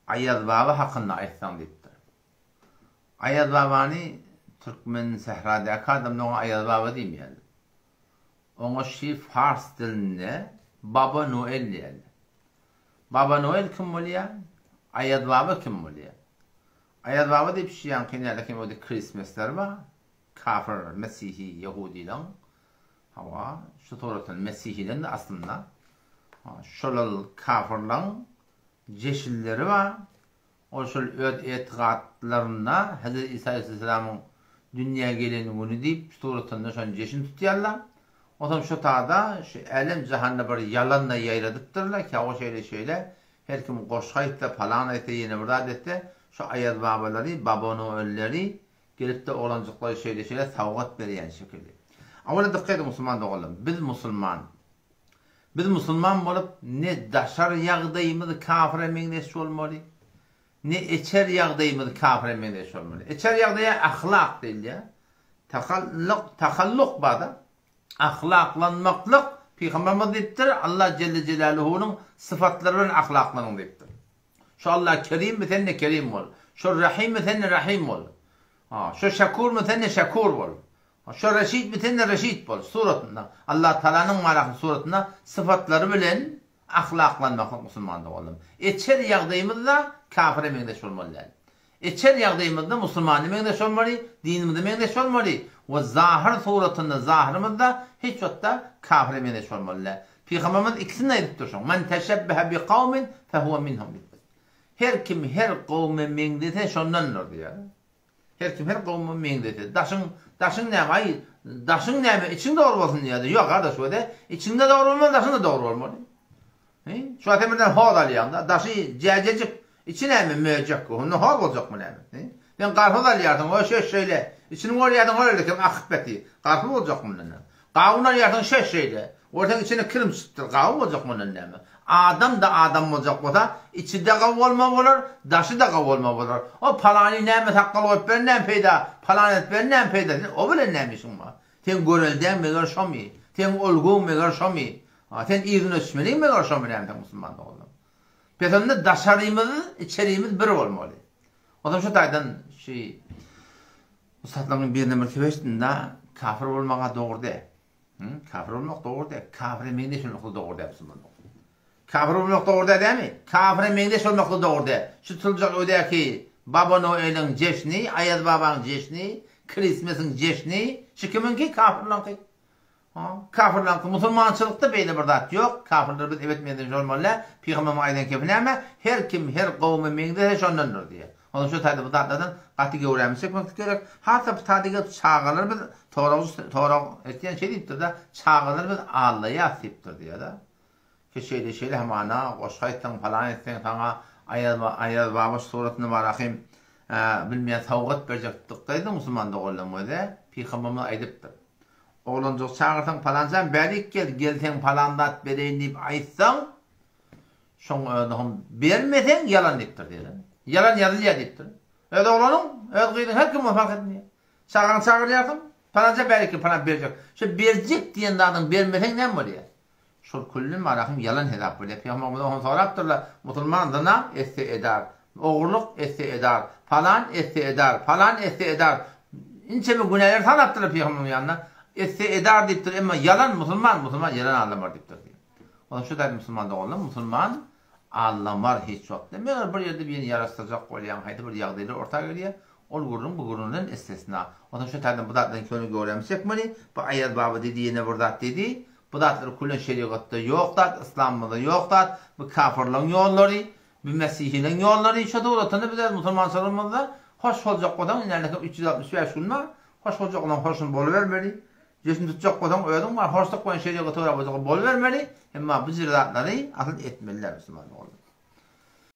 Ayyad Baba hakkında aytsan deyipdir. Ayyad Baba'nı Türkmen Sehradaki adamda ona Ayyad Baba demeýär. Ona Fars dilinde Baba Noel diýär. Baba Noel kim bolýar? Ayyad Baba kim bolýar? Ayyad Baba diýip şeýan kynýardaky o Christmaslar var. Kafir, Mesihi, Yahudiler. Hawa, şu toratan Mesihilerin de aslında şolal kafirlerin jeşilleri var. O şol öd etiqatlarına Hazreti İsa Aleyhisselam'ın dünyaya geleni günü deyip suratında şon jeşin tutýarlar. Otam şu taada şu elem cehanneme bir yalanla yayladıktırlar ki o şeyle her kim goşaytla falan ete yine burada etti. Şu Ayyad Babaları, Babano ölleri gelip de olancıkları şeyle savgat berýän şekilde. Awala diqqat edin Müslüman dogalım. Biz Müslüman bolup ne daşar ýagdaýymyzy kafir meňdeş bolmaly, ne eçer ýagdaýymyzy kafir meňdeş bolmaly. Eçer ýagdaýa ahlak diýilýär. Tahalluk bada. Ahlaklanmaklyk Peygamberimiz diýipdir. Allah Celle Celaluhu'nun sıfatları bilen ahlaklanan diýipdir. Şu Allah Kerim mi senne Kerim bol. Şu Rahim mi senne Rahim bol. Şu Şakur mi senne Şakur bol. Şu Reşid mi senne Reşid bol. Suratında Allah Teala'nın maraklı suratında sıfatları bilen ahlaklanmaklyk Müslümanda bolýar. Eçer ýagdaýymyzda kafir meňdeş bolmaly. Eçer ýagdaýymyzda Müslüman meňdeş bolmaly, dinimizde meňdeş bolmaly. Ve zahir suratında zahirımızda hiç hatta kafir meňdeş bolmaly. Peygamberimiz ikisini aýdypdyr şoň. Men teşebbehe bi kavmin fehuve minhum. Her kim her kavme meňdese şondandır diýär. Her kim her kavme meňdese. Daşyň näme? Daşyň näme? İçinde doğru bolsun diýär. Ýok gardaş öde. İçinde doğru bolmaly, daşyň da doğru bolmaly. Şu atemden hod alýanda daşy jejejik içine mi möjek? Onu hod boljakmy näme? Ben garhod alýardım. O şeýle. İçini oryadan öyle kim akıbeti. Garhod boljakmy näme? Gawun alýardım şeýle. Ortaň içine kirim çıktı. Gawun boljakmy näme? Adam da adam boljak bolsa, içinde gaw bolma bolar, daşy da gaw bolma bolar. O palany näme taqqal goýup benden peýda, palanet benden peýda. O bilen nämişiň bar? Sen görelden meger şomy, sen olgun meger şomy. Sen ýüzüne düşmeliň meger şomy näme Müslüman boldum. Pesende daşarymyz, içerimiz bir bolmaly. Adam şu taýdan Ustadlaryň birine mertebesinde kafir bolmaga dogry de. Kafir bolmak dogry de. Kafir meňdeş bolmak dogry de Müslüman. Kafir bolmak dogry de dämi? Kafir meňdeş bolmak dogry de. Şu tıljak ödäki Baba Noel'in jeşni, Ayyad Baba'nın jeşni, Christmas'ın jeşni, şu kiminki kafirlanky. Kafirlanky musulmançylykda beýle bir zat ýok. Kafirler biz evet meňdeş bolmaly. Peygamber aýdan kepinäme her kim her gowmy meňdeş şondandyr diýär. Onu şu taýda bu zatlardan gaty görýämisek gerek. Hatta bu taýda çağalar biz toraw etýän şey diýipdir da çağalar biz Allah'a asypdyr diýär da. Şeýle hemana goşgaýtdan falan etsen sana Ayyad Baba suratyny barakim bilmeýän sowgat berjekdik diýdi Müslüman dogalamaýdy. Peygamberimiz aýdypdyr. Oğlancak çağırsan falancan berik gelsen falandat bereyin deyip aýtsaň şoň bermesen yalan diýipdir diýär. Yalan yazılýar diýipdir. Öde oğlanın, öde gıydın her kim fark etmiyor. Çağıryarsın, falanca berik falan berjek. Şu berjek diýen adam bermesen näme bolýar? Şol küllü marakim yalan hesap bolýar. Peygamberimiz onu sorapdyrlar. Musulmandana esse edar, oğurluk esse edar, falan esse edar, falan esse edar. İnçe mi günahlar sanapdyrlar Peygamberin ýanyna. Esse edar diýipdir, emma yalan musulman yalan anlamar diýipdir. Onu şu da Müslüman dogaly, Müslüman anlamar hiç yok. Demek bir ýerde bir yarastacak bolýan haýdy bir ýagdaýlar ortaga gelýär. Ol gurrun bu gurrundan istisna. Onu şu taýdan bu zatdan köni görýämsekmeli. Bu Ayyad Baba dediğine bir zat dedi. Bu zatlar kullan şeriatda ýok zat, İslamda ýok zat. Bu kafirliň ýollary, bu Mesihiliň ýollary şu dogratynda biz musulmançylygymyzda hoş boljak bolan ýa-da 365 günde hoş boljak bolan hoşun boluvermeli. Jeşin tutjak bolan öýdüň bar hoşluk bolan şeriatga togra boljak boluvermeli. Emma bu ziratlary asyl etmeliler Müslüman bolýar.